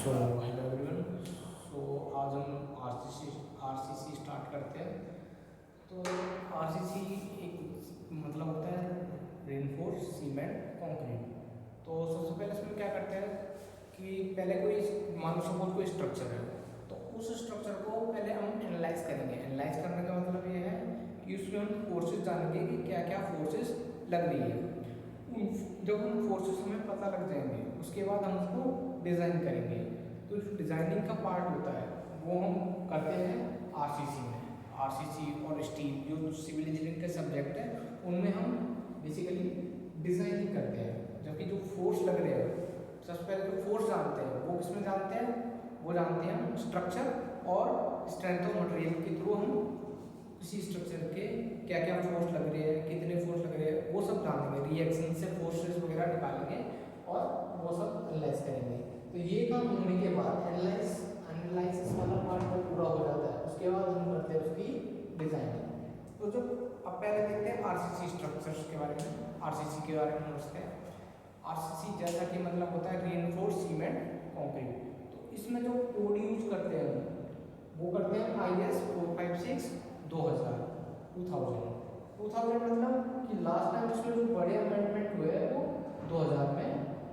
So hello everyone. सो आज हम RCC start करते हैं। तो आरसीसी एक मतलब होता है रेनफोर्स सीमेंट कंक्रीट। तो सबसे पहले इसमें क्या करते हैं कि पहले कोई मान सपोज कोई स्ट्रक्चर है, तो उस स्ट्रक्चर को पहले हम एनालाइज करेंगे। एनालाइज करने का मतलब ये है कि उसमें हम फोर्सेस जानेंगे कि क्या क्या फोर्सेस लग रही है। जब हम फोर्सेस हमें पता लग जाएंगे उसके बाद हम उसको डिज़ाइन करेंगे। तो जो डिज़ाइनिंग का पार्ट होता है वो हम करते हैं आरसीसी में। आरसीसी और स्टील जो सिविल इंजीनियरिंग के सब्जेक्ट है उनमें हम बेसिकली डिज़ाइनिंग करते हैं। जबकि जो फोर्स लग रहे हैं, सबसे पहले जो फोर्स जानते हैं वो किसमें जानते हैं, वो जानते हैं हम स्ट्रक्चर और स्ट्रेंथ ऑफ मटेरियल के थ्रू हम किसी स्ट्रक्चर के क्या क्या फोर्स लग रहे हैं, कितने फोर्स लग रहे हैं, वो सब जानेंगे। रिएक्शन से फोर्सेस वगैरह निकालेंगे और वो सब एनालाइज करेंगे। तो ये काम होने के बाद एनालिसिस वाला पार्ट जब पूरा हो जाता है उसके बाद हम करते हैं उसकी डिजाइनिंग। तो जो अब पहले देखते हैं आरसीसी स्ट्रक्चर्स के बारे में, आरसीसी के बारे में समझते हैं। आरसीसी जैसा कि मतलब होता है रीइंफोर्स्ड सीमेंट कंक्रीट। तो इसमें जो कोड यूज करते हैं वो करते हैं IS 456 2000 मतलब कि लास्ट टाइम इसमें जो बड़े अमेंडमेंट हुए हैं वो 2000 में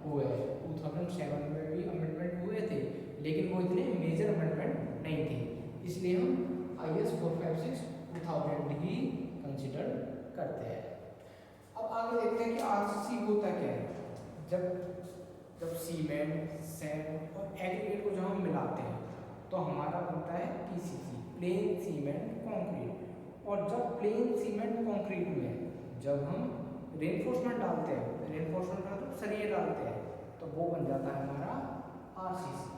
हुए हैं। 2007 में भी अमेंडमेंट हुए थे लेकिन वो इतने मेजर अमेंडमेंट नहीं थे, इसलिए हम IS 456 2000 ही कंसिडर करते हैं। अब आगे देखते हैं कि आरसीसी होता क्या है। जब सीमेंट, सैंड और एग्रीगेट को जब हम मिलाते हैं तो हमारा बनता है PCC, प्लेन सीमेंट कंक्रीट। और जब प्लेन सीमेंट कंक्रीट में जब हम रेनफोर्समेंट डालते हैं, रेनफोर्समेंट मतलब सरिये डालते हैं, तो वो बन जाता है हमारा आरसीसी,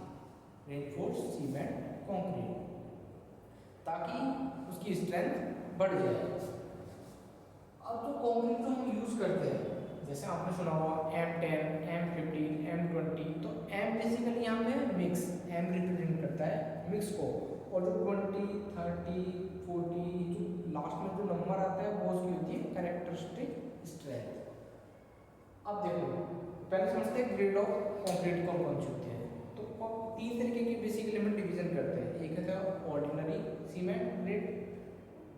रेनफोर्स सीमेंट कंक्रीट, ताकि उसकी स्ट्रेंथ बढ़ जाए। अब जो कंक्रीट जो हम यूज करते हैं, जैसे आपने सुना होगा M10, M15, M20, तो M बेसिकली यहाँ पे मिक्स, M रिप्रेजेंट करता है मिक्स को, और जो 20, 30, 40 जो लास्ट में जो नंबर आता है वो उसकी होती है कैरेक्टरिस्टिक स्ट्रेंथ। अब देखो पहले समझते हैं ग्रेड ऑफ कंक्रीट कौन सी होती है। तो 3 तरीके की बेसिकली हम डिवीजन करते हैं। एक होता है ऑर्डिनरी सीमेंट ग्रेड,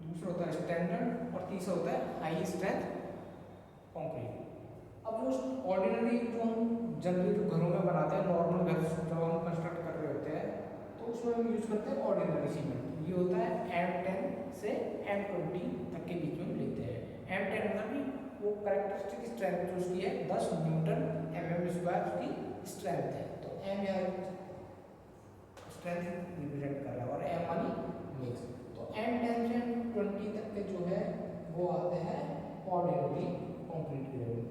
दूसरा होता है स्टैंडर्ड और तीसरा होता है हाई स्ट्रेंथ कंक्रीट। अब जो ऑर्डिनरी जो हम जनरली जो घरों में बनाते हैं, नॉर्मल घर जब हम कंस्ट्रक्ट कर रहे होते हैं तो उसमें हम यूज करते हैं ऑर्डिनरी सीमेंट। ये होता है M10 से M20 तक के बीच में लेते हैं। M10 मतलब कि वो कैरेक्टरिस्टिक स्ट्रेंथ जो उसकी है 10 न्यूटन mm² उसकी स्ट्रेंथ है। तो M यहाँ स्ट्रेंथ रिप्रेजेंट कर रहा है और M वाली मिक्स। तो M10 से M20 तक के जो है वो आते हैं ऑर्डिनरी कंक्रीट ग्रेड।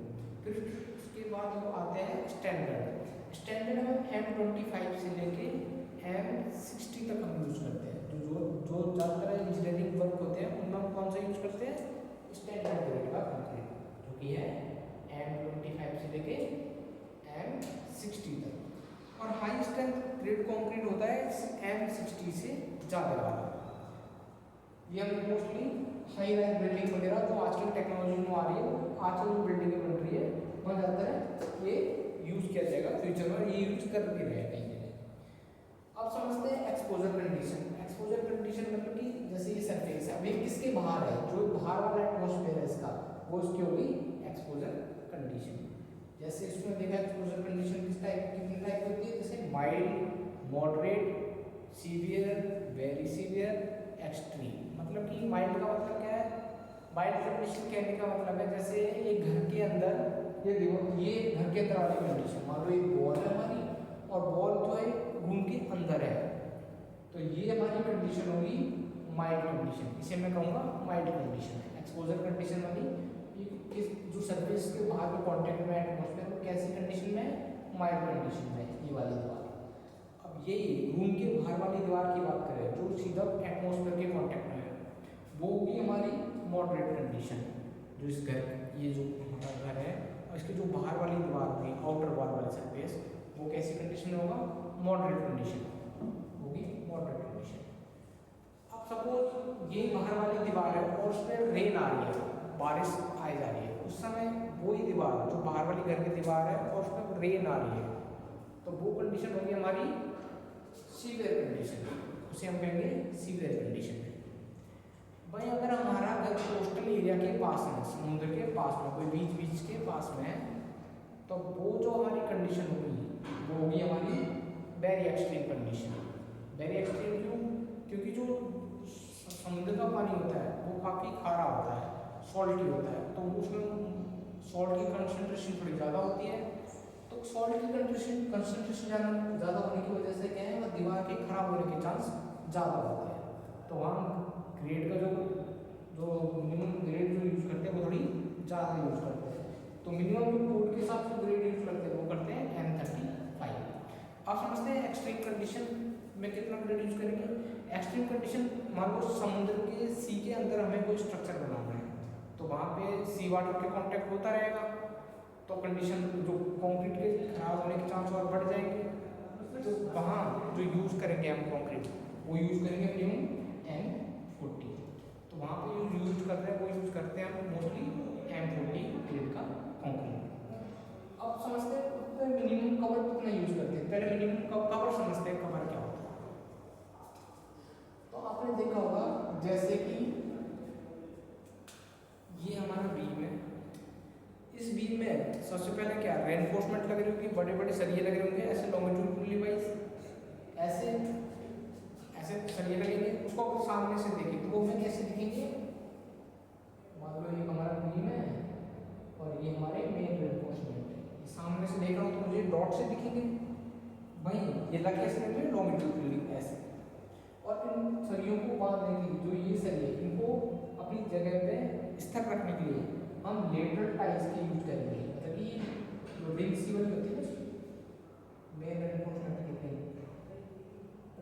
फिर उसके बाद वो आते हैं स्टैंडर्ड। स्टैंडर्ड में M25 से लेके M60 तक हम यूज करते हैं। जो ज़्यादातर इंजीनियरिंग वर्क होते हैं उनमें हम कौन सा यूज करते हैं, स्टैंडर्ड ग्रेड का कंक्रीट, जो कि है M25 से लेके M60 तक। और हाई स्ट्रेंथ ग्रेड कंक्रीट होता है M60 से ज़्यादा वाला। ये हम मोस्टली हाई राइज बिल्डिंग वगैरह जो आजकल टेक्नोलॉजी में आ रही है, आजकल जो बिल्डिंगें बन रही है वहाँ ज़्यादातर ये यूज़ किया जाएगा, फ्यूचर में ये यूज कर भी रहे हैं कहीं जगह। अब समझते हैं एक्सपोजर कंडीशन। एक्सपोजर कंडीशन मतलब कि जैसे ये सरफेस है, अभी किसके बाहर है, जो बाहर वाला एटमॉस्फेयर है इसका, वो इसकी होगी एक्सपोजर कंडीशन। जैसे इसमें देखा एक्सपोजर कंडीशन किस टाइप कितनी टाइप की होती है, जैसे mild, moderate, severe, very severe, extreme. मतलब कि माइल्ड का मतलब क्या है, माइल्ड कंडीशन कहने का मतलब है जैसे एक घर के अंदर ये देखो, ये घर के अंदर वाली कंडीशन, मान लो एक वॉल है हमारी और वॉल जो है रूम के अंदर है, तो ये हमारी कंडीशन होगी माइल्ड कंडीशन। इसे मैं कहूँगा माइल्ड कंडीशन है। एक्सपोजर कंडीशन वाली किस जो सरफेस के बाहर के कॉन्टेक्ट में एटमॉस्फेयर में कैसी कंडीशन में, माइल्ड कंडीशन में, ये वाली दीवार। अब यही रूम के बाहर वाली दीवार की बात करें जो सीधा एटमॉस्फेयर के कॉन्टेक्ट में है, वो होगी हमारी मॉडरेट कंडीशन। जो इस घर, ये जो हमारा घर है और इसकी जो बाहर वाली दीवार होगी, आउटर वॉल वाली सरफेस, वो कैसी कंडीशन में होगा, मॉडरेट कंडीशन होगी, मॉडरेट कंडीशन। अब सपोज ये बाहर वाली दीवार है और उस पर रेन आ रही है, बारिश आई जा रही है, उस समय वही दीवार जो बाहर वाली घर की दीवार है और उस पर रेन आ रही है, तो वो कंडीशन होगी हमारी कंडीशन, उसे हम कहेंगे सीवरेज कंडीशन। भाई अगर हमारा घर कोस्टल एरिया के पास में, समुद्र के पास में, कोई बीच बीच के पास में है, तो वो जो हमारी कंडीशन होगी वो होगी हमारी very extreme condition. Very extreme क्यों? क्योंकि जो समुद्र का पानी होता है वो काफ़ी खारा होता है, सॉल्टी होता है, तो उसमें सॉल्ट की कंसनट्रेशन थोड़ी ज़्यादा होती है। तो सॉल्ट की कंसनट्रेशन ज़्यादा होने की वजह से क्या है, वो दीवार के खराब होने के चांस ज़्यादा होते हैं। तो वहाँ ग्रेड का जो मिनिमम ग्रेड जो यूज़ करते हैं वो थोड़ी ज़्यादा यूज़ करते हैं। तो मिनिमम जो कोड के हिसाब से ग्रेड यूज़ करते हैं वो करते हैं M35। आप समझते हैं एक्सट्रीम कंडीशन में कितना ग्रेड यूज़ करेंगे। एक्सट्रीम कंडीशन, मान लो समुद्र के सी के अंदर हमें कोई स्ट्रक्चर बनाना है, तो वहाँ पे सी वाटर के कांटेक्ट होता रहेगा, तो कंडीशन जो कंक्रीट के खराब होने के चांस और बढ़ जाएंगे। तो वहाँ जो यूज़ करेंगे हम कंक्रीट, वो यूज़ करेंगे मिनिमम M40। तो वहाँ पे जो यूज़ कर रहे हैं वो यूज़ करते हैं हम मोस्टली M40 ग्रेड का कंक्रीट। अब समझते हैं मिनिमम कवर कितना यूज़ करते हैं। पहले मिनिमम कवर समझते हैं, कवर क्या होता है। तो आपने देखा होगा जैसे कि ये हमारा बीम है, इस बीम में सबसे पहले क्या रेनफोर्समेंट लग रही होगी, बड़े बड़े सरिये लगे होंगे ऐसे लॉन्गिट्यूडनली वाइज, ऐसे ऐसे सरिये लगेंगे। उसको अगर सामने से देखें तो वो हमें कैसे दिखेंगे, मान लो ये हमारा बीम है और ये हमारे मेन रेनफोर्समेंट है, सामने से देख रहा हूँ तो मुझे डॉट से दिखेंगे। भाई ये लग कैसे रहेंगे, लॉन्गिट्यूडनली ऐसे। और इन सरियों को बांधने के लिए जो ये सरिये, इनको अपनी जगह पे स्थिर रखने के लिए हम लेटरल टाइज के यूज करेंगे। मतलब कि जो रिंग सी वाली होती है ना, मेन रेनफोर्समेंट कहते हैं,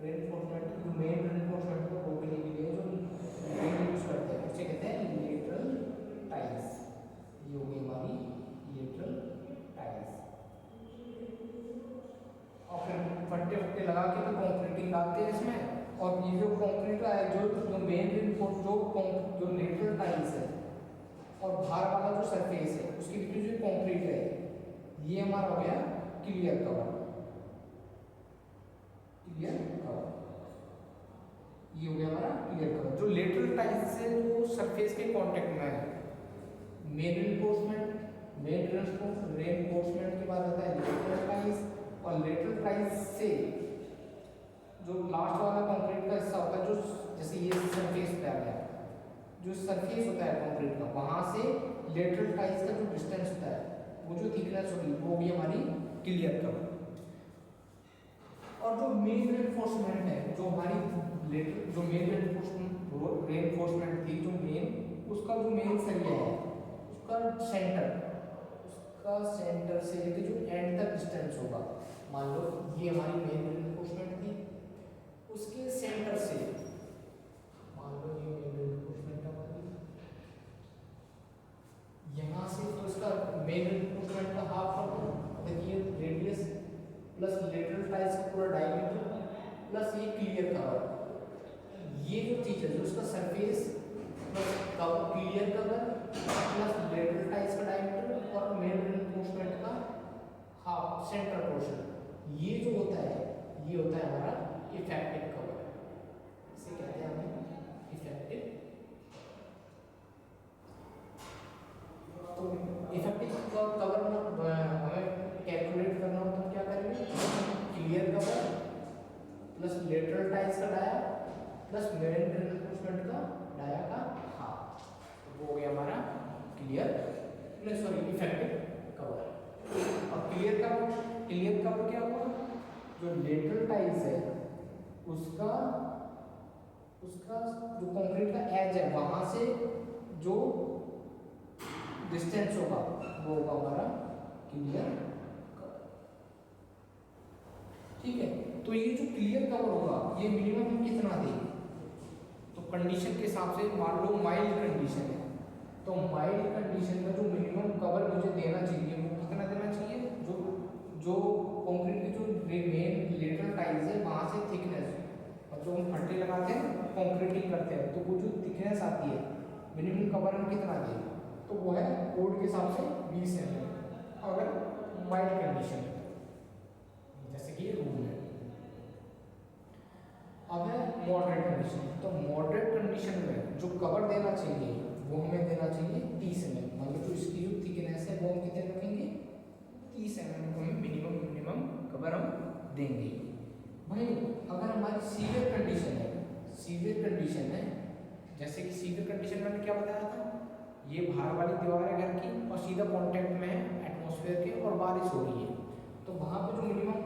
रेनफोर्समेंट जो मेन रेनफोर्समेंट को रोकने के लिए जो रिंग यूज करते हैं उसे कहते हैं लेटरल टाइज। ये हो गई हमारी लेटरल टाइज। और फिर फट्टे फट्टे लगा के तो कंक्रीटिंग डालते हैं इसमें, और ये जो कंक्रीट का है जो मेन रेनफोर्स जो लेटरल टाइज है और बाहर वाला जो सरफेस है उसके बीच जो कंक्रीट है, ये हमारा हो गया क्लियर कवर। क्लियर कवर, ये हो गया हमारा क्लियर कवर। जो लेटरल टाइज से जो सरफेस के कांटेक्ट में है, मेन रेनफोर्समेंट, मेन रेनफोर्समेंट के बाद आता है लेटरल टाइज, और लेटरल टाइज से जो लास्ट वाला कंक्रीट का हिस्सा होता है, जो जैसे ये सरफेस पे आ गया, जो सरफेस होता है कंक्रीट का, वहां से लेटरल टाइज का जो डिस्टेंस होता है, वो जो थिकनेस होगी वो भी हमारी क्लियर कवर। और जो मेन रेनफोर्समेंट है, जो हमारी जो मेन रेनफोर्समेंट थी, जो मेन उसका जो मेन सरिया है उसका सेंटर से लेके जो एंड तक डिस्टेंस होगा, मान लो ये हमारी मेन रेनफोर्समेंट थी, उसके सेंटर से मान लो ये मेन रेनफोर्समेंट हमारी यहाँ से, तो इसका मेन रेनफोर्समेंट का हाफ कर दो, देखिए रेडियस प्लस लेटरल टाइज का पूरा डायमीटर प्लस ये क्लियर कवर, ये जो चीज है जो इसका surface plus cover clear cover plus lateral ties का डायमीटर और मेन रेनफोर्समेंट का हाफ सेंटर पोर्शन, ये जो होता है ये होता है हमारा इफेक्टिव कवर। इसे कहते हैं हम इफेक्टिव। तो इफेक्टिव कवर हमें कैलकुलेट करना हो तो क्या करेंगे, clear cover plus lateral ties का डाया प्लस मेन रेनफोर्समेंट का डाया का हाफ, तो वो हो गया हमारा इफेक्टिव कवर। और क्लियर कवर क्या हुआ, जो लेटरल टाइज है उसका जो कंक्रीट का एज है वहां से जो डिस्टेंस होगा वो होगा हमारा क्लियर कवर। ठीक है, तो ये जो क्लियर कवर होगा ये मिनिमम हम कितना देंगे, तो कंडीशन के हिसाब से मान लो माइल्ड कंडीशन है, तो माइल्ड कंडीशन में जो मिनिमम कवर मुझे देना चाहिए वो कितना देना चाहिए, जो कंक्रीट की जो मेन लेटरल टाइज है वहां से थिकनेस, और जो हम फट्टे लगाते हैं कंक्रीटिंग करते हैं तो वो जो थिकनेस आती है मिनिमम कवर हम कितना दें, तो वो है कोड के हिसाब से 20 mm अगर माइल्ड कंडीशन है, जैसे कि ये रूम है। कंडीशन, तो मॉडरेट कंडीशन में जो कवर देना चाहिए वो हमें देना चाहिए 30 mm, मतलब जो इसकी जो थिकनेस है वो हम कितने रखेंगे 30 mm को हमें मिनिमम कवर हम देंगे। भाई अगर हमारी सीवियर कंडीशन है, जैसे कि सीवियर कंडीशन में मैंने क्या बताया था, ये बाहर वाली दीवार है घर की और सीधा कॉन्टेक्ट में है एटमॉस्फेयर के और बारिश हो रही है, तो वहाँ पे जो मिनिमम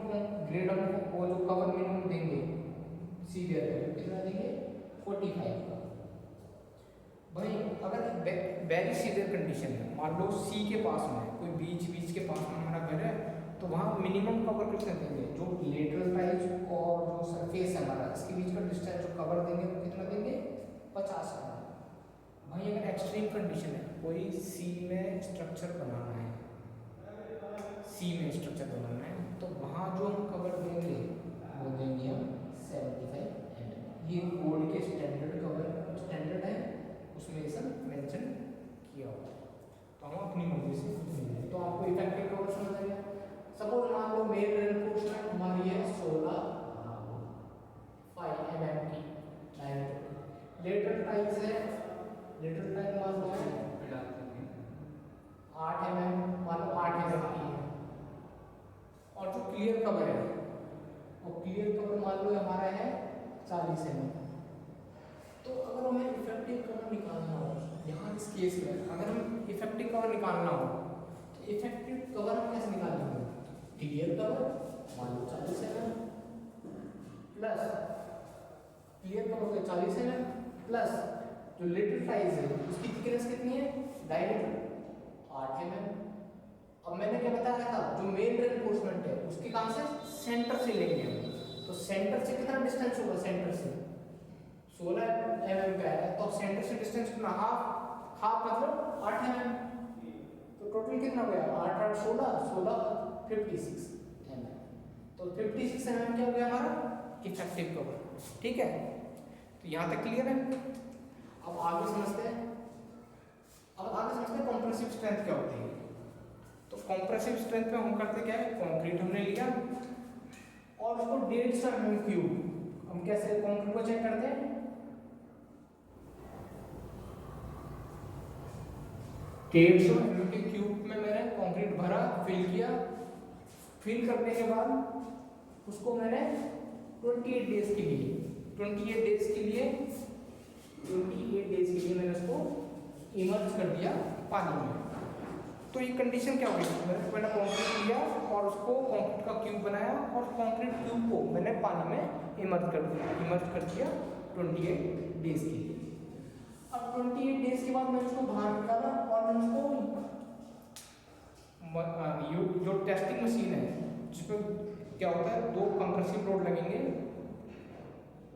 ग्रेड हम वो जो कवर मिनिमम देंगे सीवियर पे कितना देंगे 45 का। भाई अगर वेरी सीवियर कंडीशन है, मान लो सी के पास में कोई बीच के पास में हमारा घर है, तो वहाँ मिनिमम कवर कितना देंगे, जो लेटरल टाइल्स और जो सरफेस है हमारा इसके बीच का डिस्टेंस जो कवर देंगे वो कितना देंगे 50 का। भाई अगर एक्सट्रीम कंडीशन है, कोई सी में स्ट्रक्चर बनाना है, तो वहाँ जो हम कवर देंगे वो देंगे हम 75 mm। ये कोड के स्टैंडर्ड है, उसमें ये सब मेंशन किया हुआ है, तो हम अपनी मर्जी से तो आपको इफेक्टिव कवर समझ आ गया। सपोज मान लो मेन रेनफोर्समेंट हमारी है 16 5 mm की डायमीटर, लेटरल टाइल्स है, लेटरल टाइल मान लो 8 mm, मान लो 8 mm की है, और जो क्लियर कवर है वो क्लियर कवर मान लो हमारा है 40 mm। तो अगर हमें इफेक्टिव कवर निकालना हो, यहाँ इस केस में अगर हम इफेक्टिव कवर निकालना हो तो इफेक्टिव कवर हम कैसे निकालेंगे, क्लियर कवर मान लो 40 mm प्लस क्लियर कवर का 40 mm प्लस जो लिटिल टाइल्स है उसकी थिकनेस कितनी है, डायमीटर 8 mm। अब मैंने क्या बताया था, जो मेन रेनफोर्समेंट है उसके कहां से, सेंटर से लेंगे हम, तो सेंटर से कितना डिस्टेंस होगा, सेंटर से 16 mm का है, तो सेंटर से डिस्टेंस कितना, हाफ मतलब 8 mm, तो टोटल कितना हो गया 8 8 16 56 mm। तो 56 mm क्या हो गया हमारा इफेक्टिव कवर। ठीक है, तो यहाँ तक क्लियर है। अब आगे समझते हैं कंप्रेसिव स्ट्रेंथ क्या होती है। तो कंप्रेसिव स्ट्रेंथ में हम करते क्या है, कंक्रीट हमने लिया और उसको 150 mm3, हम कैसे कंक्रीट को चेक करते हैं, 150 mm3 में मैंने कंक्रीट भरा, फिल किया, फिल करने के बाद उसको मैंने 28 डेज के लिए मैंने उसको इमर्ज कर दिया पानी में। तो ये कंडीशन क्या होगी, मैंने कंक्रीट लिया और उसको कंक्रीट का क्यूब बनाया और कंक्रीट क्यूब को मैंने पानी में इमर्ज कर दिया 28 डेज के लिए। अब 28 डेज के बाद मैंने उसको बाहर निकाला और मैंने उसको जो टेस्टिंग मशीन है जिसमें क्या होता है, 2 कंप्रेसिव लोड लगेंगे,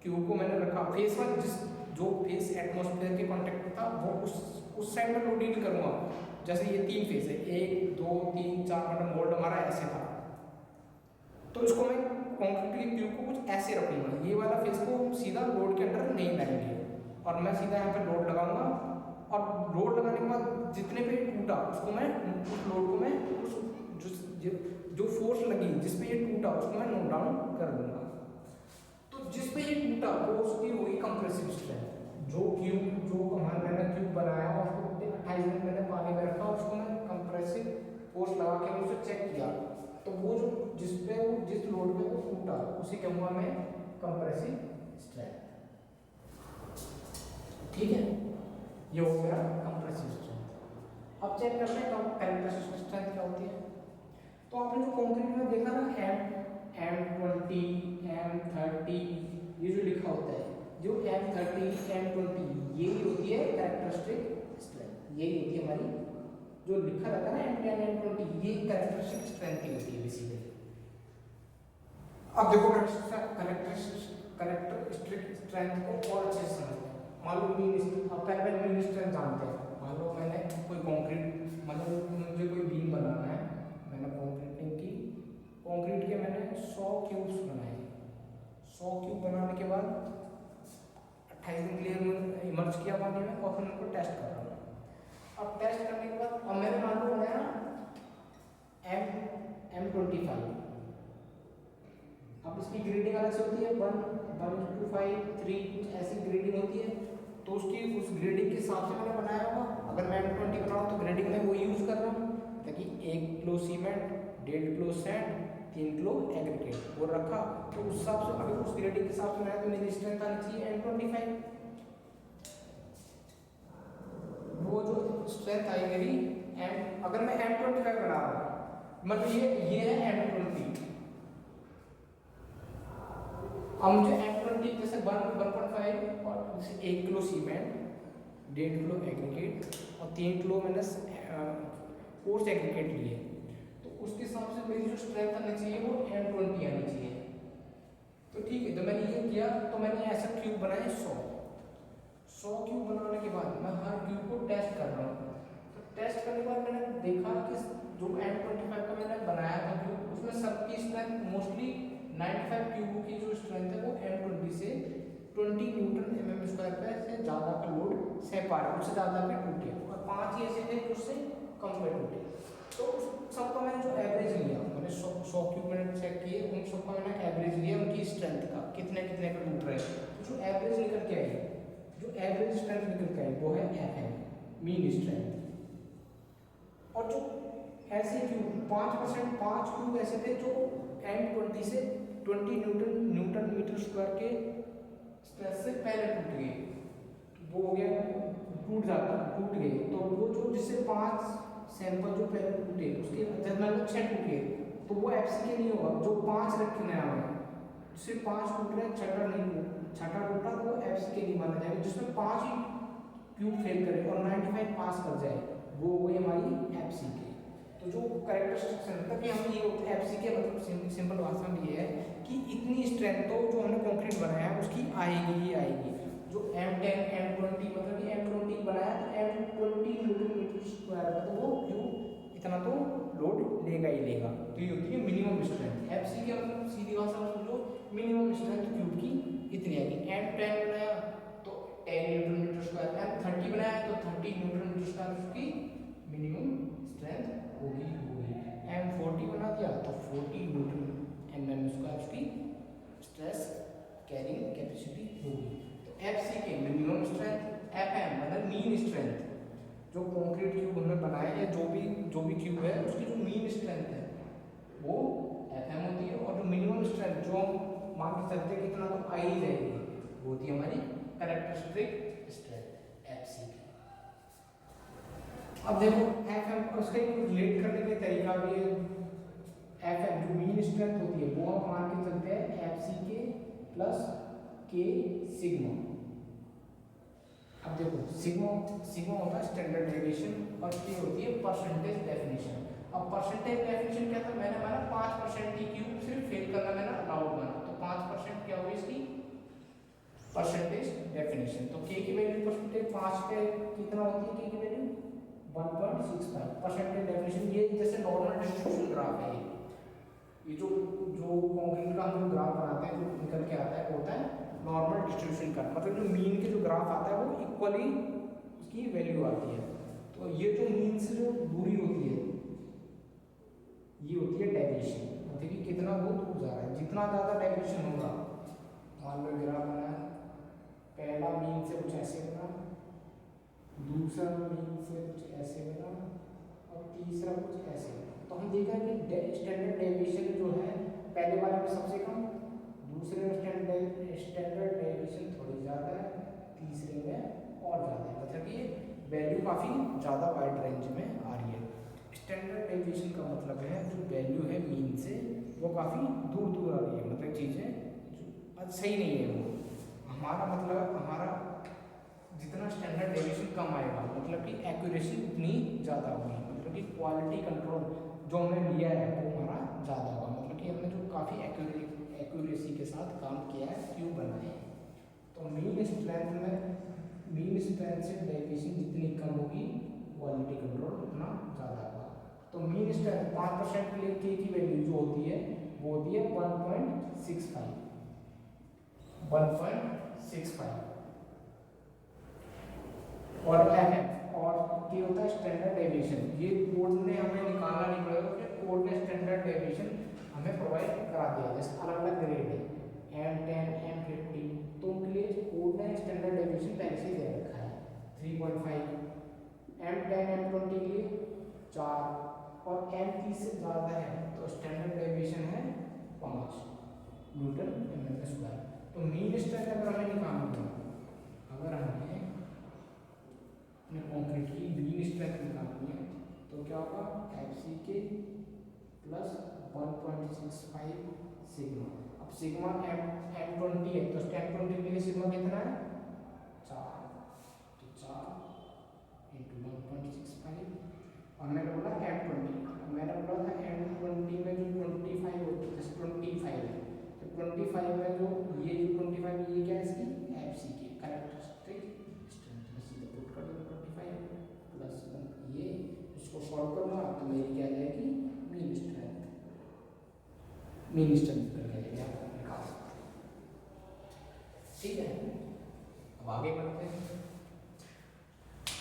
क्यूब को मैंने रखा फेस वन, जो फेस एटमॉस्फेयर के कांटेक्ट में था वो उस साइड में लोड करूंगा। जैसे ये 3 फेस है, 1 2 3 4, मतलब मोल्ड हमारा ऐसे था, तो इसको मैं कंक्रीट के क्यूब को कुछ ऐसे रखूंगा, ये वाला फेस को सीधा लोड के अंदर नहीं लाएंगे और मैं सीधा यहाँ पे लोड लगाऊंगा, और लोड लगाने के बाद जितने पे टूटा उसको मैं उस लोड को मैं जो फोर्स लगी जिस पे ये टूटा उसको मैं नोट डाउन कर दूंगा। तो जिस पे ये टूटा वो उसकी होगी कंप्रेसिव स्ट्रेंथ। जो मैंने क्यूब बनाया और उसको 28 दिन मैंने पानी में रखा, उसको मैं कंप्रेसिव फोर्स लगा के उसे चेक किया, तो वो जो जिस लोड पे वो टूटा उसे कहूँगा मैं कंप्रेसिव स्ट्रेंथ। ठीक है, ये हो गया कंप्रेसिव स्ट्रेंथ। अब चेक करते हैं कंप्रेसिव स्ट्रेंथ क्या होती है। तो आपने जो कंक्रीट में देखा ना M20 M30 ये जो लिखा होता है, जो M30 M20 यही होती है कैरेक्टरिस्टिक स्ट्रेंथ, यही होती है हमारी जो लिखा रहता है ना M10 M20, ये कैरेक्टरिस्टिक स्ट्रेंथ ही होती है बेसिकली। अब देखो कैरेक्टरिस्टिक स्ट्रेंथ को और अच्छे से समझते हैं। मान लो पहले मीन स्ट्रेंथ जानते हैं। मान लो मैंने कोई कंक्रीट, मतलब मुझे कोई बीम बनाना है, मैंने कंक्रीटिंग की, कंक्रीट के मैंने 100 क्यूब्स बनाए, 100 क्यूब बनाने के बाद 28 दिन के लिए इमर्ज किया पानी में और फिर उनको टेस्ट कर रहा हूँ। अब टेस्ट करने के बाद अब मैंने मान लो बनाया M25। अब इसकी ग्रेडिंग अलग से होती है, 1 1 2 5 3 कुछ ऐसी ग्रेडिंग होती है, तो उसकी उस ग्रेडिंग के हिसाब से मैंने बनाया होगा। अगर मैं M20 बना रहा हूँ तो ग्रेडिंग में वो यूज़ कर रहा हूँ, ताकि 1 kilo cement, 1.5 kilo sand, 3 kilo aggregate वो रखा, तो उस हिसाब से अगर उस ग्रेडिंग के हिसाब से बनाया तो मेरी स्ट्रेंथ आनी चाहिए M25। वो जो स्ट्रेंथ आई मेरी अगर मैं M25 बना रहा हूँ, मतलब ये है M20। अब मुझे M20 जैसे 1.5 और जैसे 1 किलो सीमेंट, 1.5 किलो एग्रीगेट और 3 किलो मैंने कोर्स एग्रीगेट लिए, तो उसके हिसाब से मेरी जो स्ट्रेंथ आनी चाहिए वो M20 आनी चाहिए। तो ठीक है, तो मैंने ये किया, तो मैंने ऐसा क्यूब बनाए 100 क्यूब बनाने के बाद मैं हर क्यूब को टेस्ट कर रहा हूँ। तो टेस्ट करने के बाद मैंने देखा कि जो M25 का मैंने बनाया था क्यूब, उसमें सबकी स्ट्रेंथ मोस्टली 95 क्यूब की जो स्ट्रेंथ है वो M20 से 20 न्यूटन mm स्क्वायर पे से ज़्यादा का लोड सह पा रहे, उससे ज़्यादा पे टूटे, और 5 ही ऐसे थे जो उससे कम पे टूटे। तो उस सबका मैंने जो एवरेज लिया, मैंने 100 क्यूब मैंने चेक किए, उन सबका मैंने एवरेज लिया उनकी स्ट्रेंथ का, कितने कितने पे टूट रहे हैं। तो जो एवरेज निकल के आई, जो एवरेज स्ट्रेंथ निकल के आई वो है FM, मीन स्ट्रेंथ। और जो ऐसे क्यूब 5% 5 क्यूब ऐसे थे जो M20 से 20 न्यूटन मीटर स्क्वायर के स्ट्रेस से पहले टूट गए, वो हो गया टूट गए। तो वो जो जिससे 5 सैंपल जो पहले टूटे उसके जब मतलब 6 टूटे, तो वो FC के नहीं होगा। जो 5 रखे नया हुआ सिर्फ 5 टूट रहे, छठा टूटा तो वो FC के नहीं माना जाएगा। जिसमें 5 ही क्यूब फेल करे और 95 पास कर जाए, वो हमारी FC के। तो जो कैरेक्टरिस्टिक्स है, मतलब कि हम ये FC के मतलब सिंपल भाषा में ये है कि इतनी स्ट्रेंथ तो जो हमने कंक्रीट बनाया है उसकी आएगी ही आएगी। जो M10 M20 मतलब कि M20 बनाया तो M20 न्यूटन मीटर स्क्वायर का, तो वो क्यूब इतना तो लोड लेगा ही लेगा। तो ये होती है मिनिमम स्ट्रेंथ। FC के मतलब सीधी भाषा में समझो, मिनिमम स्ट्रेंथ क्यूब की इतनी आएगी। M10 बनाया तो 10 न्यूटन मीटर स्क्वायर, M30 बनाया तो 30 न्यूटन मीटर स्क्वायर उसकी मिनिमम स्ट्रेंथ होगी। M40 बना दिया तो 40 न्यूटन mm स्क्वायर उसकी स्ट्रेस कैरिंग कैपेसिटी होगी। तो FC के मिनिमम स्ट्रेंथ, FM मतलब मीन स्ट्रेंथ, जो कंक्रीट क्यूब हमने बनाया या जो भी क्यूब है उसकी जो मीन स्ट्रेंथ है वो FM होती है। और जो मिनिमम स्ट्रेंथ जो हम मान के चलते हैं कितना तो आ ही जाएगी, वो होती है हमारी कैरेक्टरिस्टिक स्ट्रेंथ FC की। अब देखो FM उसका रिलेट करने का तरीका भी है। FM जो मीन स्ट्रेंथ होती है वो हम मान के चलते हैं FCK प्लस K सिग्मा। अब देखो सिग्मा होता है स्टैंडर्ड डेविएशन और K होती है परसेंटेज डेफिनेशन। अब परसेंटेज डेफिनेशन क्या था, मैंने माना 5% ही क्यूब सिर्फ फेल करना मैंने अलाउड माना, तो 5% क्या हुई इसकी परसेंटेज डेफिनेशन। तो K की वैल्यू परसेंटेज 5 पे कितना होती है, K की वैल्यू 1.65 परसेंटेज डेफिनेशन। ये जैसे नॉर्मल डिस्ट्रीब्यूशन ग्राफ है, ये जो कंक्रीट का हम ग्राफ बनाते हैं जो निकल के आता है वो होता है नॉर्मल डिस्ट्रीब्यूशन का, मतलब जो मीन के जो ग्राफ आता है वो इक्वली उसकी वैल्यू आती है। तो ये जो मीन से जो दूरी होती है ये होती है डेविएशन, मतलब कि कितना वो दूर जा रहा है। जितना ज़्यादा डेविएशन होगा, मान लो ग्राफ बनाया, पहला मीन से कुछ ऐसे बना, दूसरा मीन से कुछ ऐसे बना और तीसरा कुछ ऐसे बना। तो हम देखा कि स्टैंडर्ड डेविएशन जो है पहले वाले में सबसे कम, दूसरे में स्टैंडर्ड डेविएशन थोड़ी ज़्यादा है, तीसरे में और ज़्यादा है, मतलब कि वैल्यू काफ़ी ज़्यादा वाइड रेंज में आ रही है। स्टैंडर्ड डेविएशन का मतलब है जो वैल्यू है मीन से वो काफ़ी दूर दूर आ रही है, मतलब चीज़ें सही नहीं है वो। हमारा मतलब हमारा जितना स्टैंडर्ड डेविएशन कम आएगा मतलब कि एक्यूरेसी उतनी ज़्यादा होगी, मतलब कि क्वालिटी कंट्रोल जो हमने लिया है वो हमारा ज़्यादा होगा, मतलब कि हमने जो काफ़ी एक्यूरेसी के साथ काम किया है, क्यूब बनाए हैं। तो मीन स्ट्रेंथ से डेविएशन जितनी कम होगी क्वालिटी कंट्रोल उतना ज़्यादा होगा। तो मीन स्ट्रेंथ 5% के लिए K की वैल्यू जो होती है वो होती है 1.65 और FM और K होता है स्टैंडर्ड डेविएशन। ये कोड ने हमें निकालना नहीं पड़ेगा, कोड ने स्टैंडर्ड डेविएशन हमें प्रोवाइड करा दिया है। जैसे अलग अलग ग्रेड है, M10 M50 30 से ज़्यादा है तो स्टैंडर्ड डेविएशन है 5 न्यूटन mm स्क्वायर। तो मीन स्ट्रेंथ अगर हमें निकालनी है, अगर हमें अपने कंक्रीट की मीन स्ट्रेंथ निकालनी है तो क्या होगा, एफसी के प्लस 1.65 सिग्मा। अब सिग्मा M20 है तो M20 के लिए सिग्मा कितना है 4, तो 4 इंटू 1.65 और मैंने बोला M20, मैंने बोला था M20 में जो 25 होती है, जैसे 25 है तो 25 में जो ये जो 25 ये क्या है इसकी एफसी की कैरेक्टरिस्टिक स्ट्रेंथ में सीधे पुट कर दूंगा 25 प्लस ये, इसको सॉल्व करूँगा तो मेरी क्या जाएगी मीन स्ट्रेंथ, मीन स्ट्रेंथ करके निकाल सकते हैं। ठीक है, अब आगे बढ़ते हैं।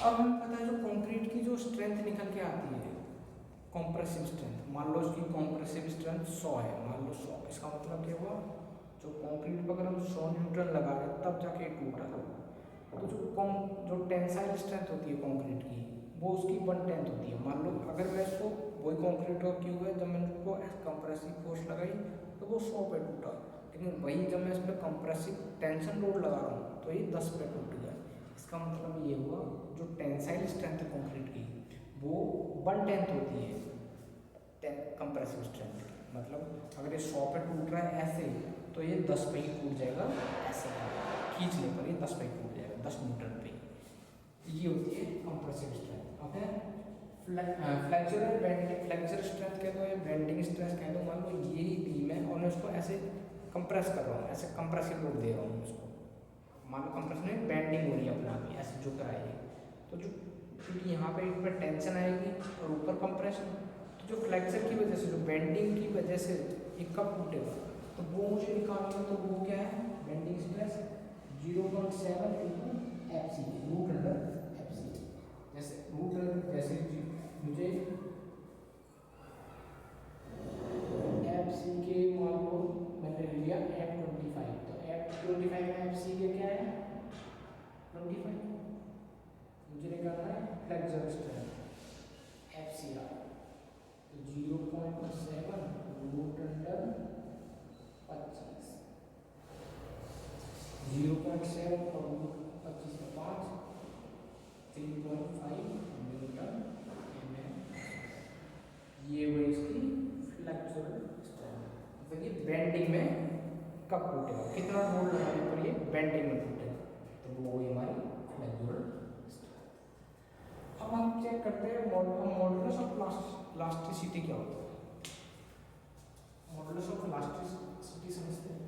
अब हमें पता है जो कंक्रीट की जो स्ट्रेंथ निकल के आती है कॉम्प्रेसिव स्ट्रेंथ, मान लो इसकी कॉम्प्रेसिव स्ट्रेंथ 100 है, मान लो 100, इसका मतलब क्या हुआ, जो कंक्रीट पर अगर हम 100 न्यूटन लगा रहे तब जाके टूटा। तो जो टेंसाइल स्ट्रेंथ होती है कंक्रीट की वो उसकी 1/10 होती है। मान लो अगर मैं इसको वही कंक्रीट का क्यों है, जब मैंने उसको कंप्रेसिव फोर्स लगाई तो वो 100 पे टूटा, लेकिन वही जब मैं इस पर कंप्रेसिव टेंशन लोड लगा रहा हूँ तो ये 10 पे टूट गया। इसका मतलब ये हुआ जो टेंसाइल स्ट्रेंथ है कंक्रीट की वो 1/10 होती है कंप्रेसिव स्ट्रेंथ की। मतलब अगर ये 100 पे टूट रहा है ऐसे तो ये 10 पे ही टूट जाएगा, ऐसे खींचने पर ये 10 पे ही टूट जाएगा, 10 न्यूटन पे। ये होती है compressive strength. Okay, flexure bending, flexure strength कह दो या बेंडिंग स्ट्रेंथ कह दो। मान लो ये ही बीम है और मैं उसको ऐसे कंप्रेस कर रहा हूँ, ऐसे कंप्रेसिव लोड दे रहा हूँ उसको, मान लो कंप्रेशन में बेंडिंग हो रही है अपना भी, ऐसे झुक रहा है तो जो क्योंकि यहाँ पे इस पर टेंशन आएगी और ऊपर कंप्रेशन, तो जो फ्लेक्चर की वजह से, जो बेंडिंग की वजह से ये कब टूटेगा, तो वो मुझे निकालना है। तो वो क्या है, bending stress 0.7 into FC root under FC. जैसे रूट अंडर, जैसे मुझे एफसी के मान लो मैंने लिया F25, तो F25 में एफसी के क्या है 25, मुझे निकालना है फ्लेक्चर स्ट्रेंथ एफसीआर, तो 0.7 रूट अंडर 25, 0.7 और रूट 25 में 5, 3.5 न्यूटन mm। ये हुई इसकी फ्लेक्चरल स्ट्रेंथ, मतलब ये बेंडिंग में कब टूटेगा, कितना लोड लगाने पर ये बेंडिंग में टूटेगा, तो वो हुई हमारी फ्लेक्चरल स्ट्रेंथ। अब हम चेक करते हैं मॉडुलस ऑफ इलास्टिसिटी क्या होता है। मॉडुलस ऑफ इलास्टिसिटी समझते हैं।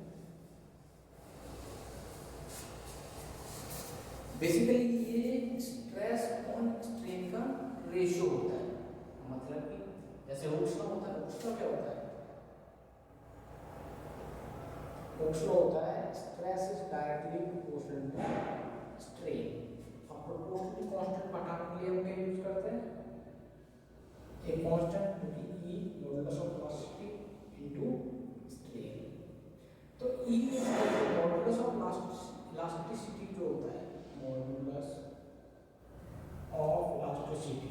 बेसिकली ये स्ट्रेस ऑन स्ट्रेन का रेशियो होता है, मतलब कि जैसे हुक्स लॉ होता है, हुक्स लॉ क्या होता है, हुक्स लॉ होता है stress is directly proportional to strain. अब प्रोपोर्शनल कांस्टेंट बताने के लिए हम क्या यूज करते हैं, एक कांस्टेंट जो कि E modulus of elasticity into strain. तो E मॉडुलस ऑफ इलास्टिसिटी जो होता है, मॉडुलस ऑफ इलास्टिसिटी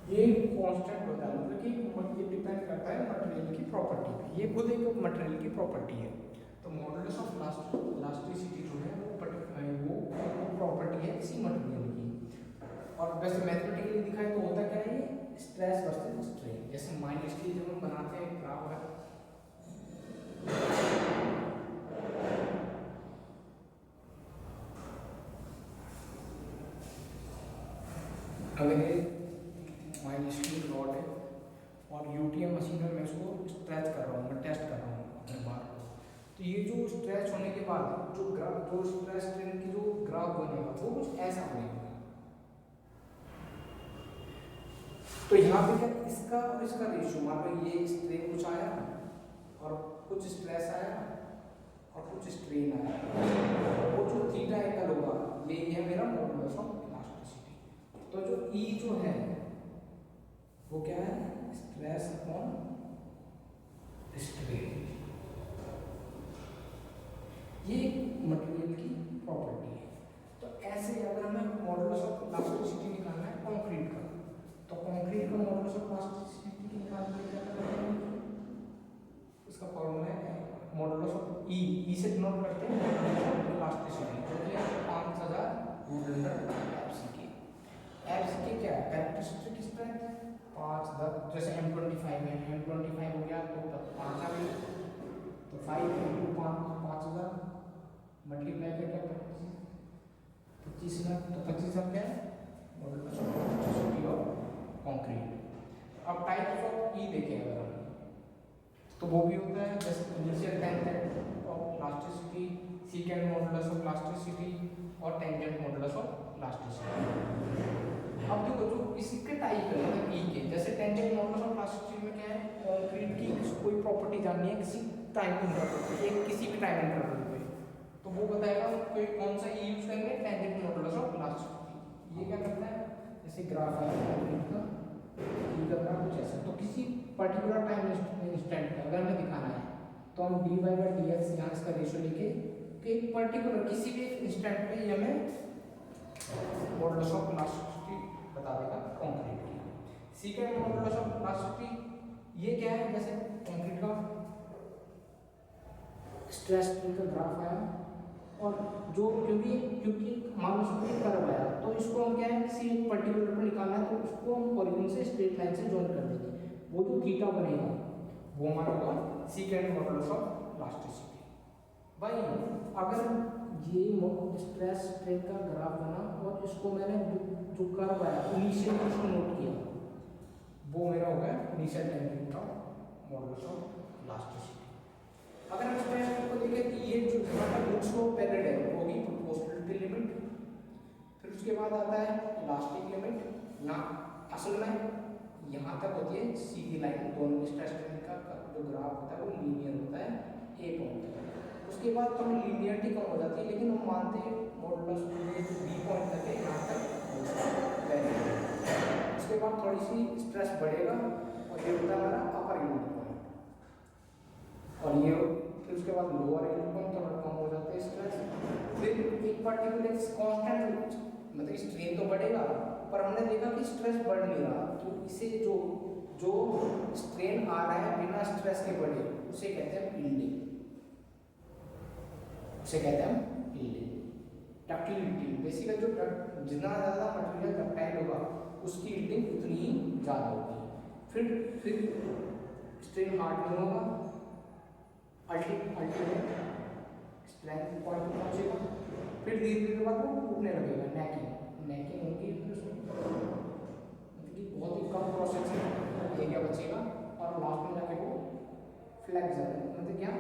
ये कांस्टेंट होता है, मतलब कि ये डिपेंड करता है मटेरियल की प्रॉपर्टी पे, ये खुद एक मटेरियल की प्रॉपर्टी है। तो मॉडुलस ऑफ इलास्टिसिटी जो है वो प्रॉपर्टी है किसी मटेरियल की। और वैसे मैथमेटिकली दिखाए तो होता क्या है, ये स्ट्रेस वर्सेस स्ट्रेन। जैसे माइनस की जब हम बनाते हैं ग्राफ है, अगर माइनस की रॉड है और यूटीएम मशीन में मैं इसको स्ट्रेच कर रहा हूँ, मैं टेस्ट कर रहा हूँ अपने बार को, तो ये जो स्ट्रेच होने के बाद जो ग्राफ, जो स्ट्रेस स्ट्रेन की जो ग्राफ बनेगा वो कुछ ऐसा बनेगा। तो यहाँ पे क्या इसका और इसका रेशियो, मान लो ये स्ट्रेन कुछ आया और कुछ स्ट्रेस आया और कुछ स्ट्रेन आया, वो जो थीटा एंगल होगा ये है मेरा मॉडुलस ऑफ इलास्टिसिटी। तो जो E जो है वो क्या है, स्ट्रेस अपॉन स्ट्रेन, ये मटेरियल की प्रॉपर्टी है। तो ऐसे अगर हमें मॉडुलस ऑफ इलास्टिसिटी निकालना है कंक्रीट का, तो कंक्रीट कंक्रीट का मॉडुलस ऑफ प्लास्टिसिटी निकालने के लिए क्या करते हैं, इसका फॉर्मूला है मॉडुलस ऑफ ई से डिनोट करते हैं प्लास्टिसिटी, जो कि 5000 एफसीके। एफसीके क्या है, कैरेक्टरिस्टिक स्ट्रेंथ 5 10, जैसे M25 है, M25 हो गया तो 5 आ गई, तो 5 × 5000 मल्टीप्लाई करके 25 लाख, तो 25 लाख क्या है modulus of plasticity of concrete. अब टाइप्स ऑफ ई देखें अगर हम, तो वो भी होता है जैसे initial tangent of plasticity, second modulus of plasticity और टेंजेंट मॉडुलस ऑफ प्लास्टिसिटी। अब देखो जो इसके टाइप है मतलब ई के, जैसे टेंजेंट मॉडुलस ऑफ प्लास्टिसिटी में क्या है, कंक्रीट की कोई प्रॉपर्टी जाननी है किसी टाइम इंटरवल पे, एक किसी भी टाइम इंटरवल पे, तो वो बताएगा कोई कौन सा ई यूज करेंगे, टेंजेंट मॉडुलस ऑफ प्लास्टिसिटी। ये क्या करता है, जैसे ग्राफ है कंक्रीट का, ई का ग्राफ कुछ ऐसा, तो किसी पर्टिकुलर टाइम इंस्टेंट पे अगर हमें दिखाना है तो हम dy/dx यहाँ इसका रेशियो लेके कि एक पर्टिकुलर किसी भी इंस्टेंट पे ये हमें मॉडुलस ऑफ प्लास्टिसिटी बता देगा कंक्रीट की। सेकंड मॉडुलस ऑफ प्लास्टिसिटी ये क्या है, जैसे कंक्रीट का स्ट्रेस स्ट्रेन का ग्राफ आया और जो क्योंकि मान लो इसमें कर्व आया तो इसको हम क्या है किसी पर्टिकुलर पर निकालना है, तो उसको हम ओरिजिन से स्ट्रेट लाइन से जॉइन कर देंगे, वो जो थीटा बनेगा वो हमारा होगा सेकंड मॉडुलस ऑफ प्लास्टिसिटी। भाई अगर ये स्ट्रेस स्ट्रेन का ग्राफ बना और इसको मैंने जो कर्व आया इनिशियल इसको नोट किया, वो मेरा हो गया इनिशियल टेंजेंट का मॉडुलस ऑफ प्लास्टिसिटी। अगर हम स्ट्रेस को देखें तो ये जो बुक्स को पैरेलल है होगी प्रोपोर्शनलिटी लिमिट, फिर उसके बाद आता है इलास्टिक लिमिट, यहाँ असल में यहाँ तक होती है सीधी लाइन, दोनों स्ट्रेस स्ट्रेन का जो ग्राफ होता है वो लीनियर होता है ए पॉइंट तक, उसके बाद थोड़ी लीनियरिटी कम हो जाती है, लेकिन हम मानते हैं मॉडुलस बी पॉइंट तक है, यहाँ तक उसके बाद थोड़ी सी स्ट्रेस बढ़ेगा और ये होता है हमारा अपर यूनिट पॉइंट, और ये फिर उसके बाद लोअर यूनिट पॉइंट थोड़ा कम हो जाता है स्ट्रेस, फिर एक पर्टिकुलर कांस्टेंट मतलब स्ट्रेन तो बढ़ेगा पर हमने देखा कि स्ट्रेस बढ़ नहीं रहा, तो इसे जो स्ट्रेन आ रहा है बिना स्ट्रेस के बढ़े उसे कहते हैं यील्डिंग, उसे कहते हैं यील्डिंग। डक्टिलिटी बेसिकली जो जितना ज़्यादा मटेरियल डक्टाइल होगा उसकी यील्डिंग उतनी ही ज़्यादा होगी। फिर स्ट्रेन हार्डनिंग होगा, अल्टीमेट स्ट्रेंथ पॉइंट पे पहुंचेगा, फिर धीरे धीरे बाद वो टूटने लगेगा, नेकिंग होगी, फिर मतलब कि बहुत ही कम प्रोसेस एरिया बचेगा और लास्ट में जाके वो फ्लेक्सर मतलब क्या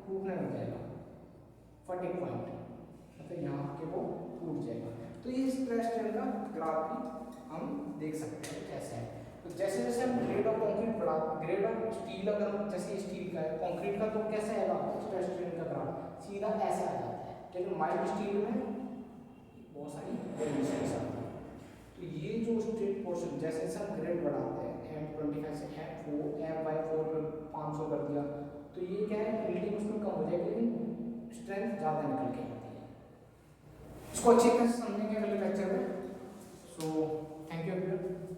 टूटने लग जाएगा, फटिग पॉइंट मतलब यहाँ के वो टूट जाएगा। तो ये स्ट्रेस स्ट्रेन का ग्राफ भी हम देख सकते हैं कैसे है। तो जैसे जैसे हम ग्रेड ऑफ कंक्रीट बढ़ा, ग्रेड ऑफ स्टील अगर जैसे स्टील का है कंक्रीट का, तो कैसे आएगा स्ट्रेस स्ट्रेन का ग्राफ सीधा ऐसे आ जाता है, लेकिन माइल्ड स्टील में बहुत सारी वेरिएशंस आती है। तो ये जो स्ट्रेट पोर्शन जैसे जैसे हम ग्रेड बढ़ाते हैं M25 से F/4 पे 500 कर दिया, तो ये क्या है यील्डिंग उसमें कम हो जाएगी लेकिन स्ट्रेंथ ज़्यादा निकल के आती है। इसको अच्छी तरह से समझेंगे अगले लेक्चर में। So thank you everyone.